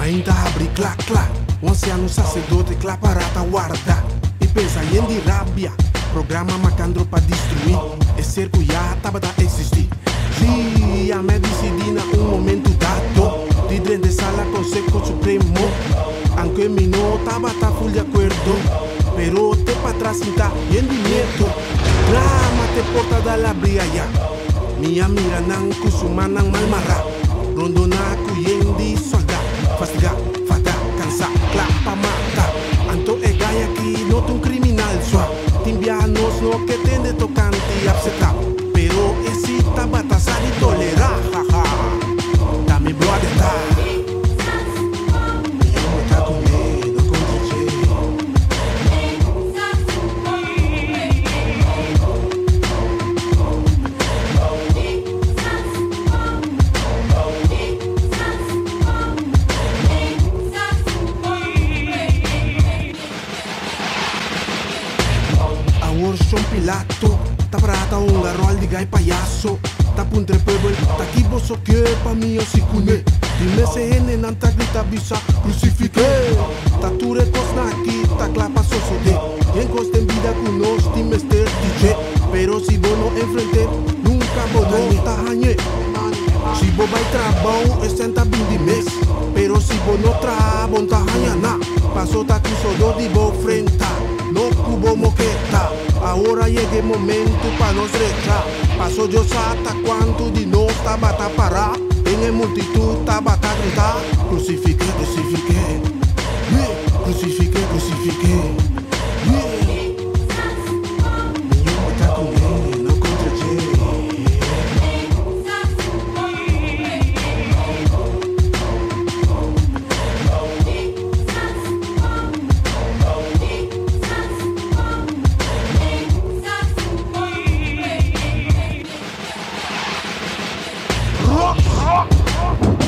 Ainda abre clac clac, um anciano sacerdote clap parata guarda e pensa em de rabia, programa macandro para destruir, é cerco já tava a existir. Sim, a me decidi na momento dado, de dentro de sala Conselho Supremo, aunque mi no tava a full de acordo, pero te para trás está bien de medo, drama te porta da la bria ya, minha mira nan kusumana malmara, rondo na kuyendi soldado. Fastigar, fatar, cansar, clapa, matar. Anto é gai aqui, não tem criminal só. Timbianos no que tem de tocante e absetar. Pero esse tabatasar e tolerar, haha. Tá me brother, tá. Eu tá com medo, com DJ. Son Pilato, ta parata un garrol di gai payaso, ta puntre pueblo, ta chi bosso che pa mio sicune, di me se ene nanta grita bisa crucifique, ta ture cosna aquí, ta clapa soso de, y en coste en vida con nos ti mester DJ, pero si vos no enfrente, nunca vos no ta hañe, si vos vai trabajo, es senta bin di mes, pero si vos no trabon ta haña na, paso ta quiso do di vos frenta, no cubo moqueta. Ahora llega el momento para nos rechar. Paso yo hasta cuánto de no estaba a parar. En el multitud estaba a gritar. Crucifique, crucifique. Yeah. Crucifique, crucifique. Yeah. Mi alma está con él, no contra él. Rock, rock, rock.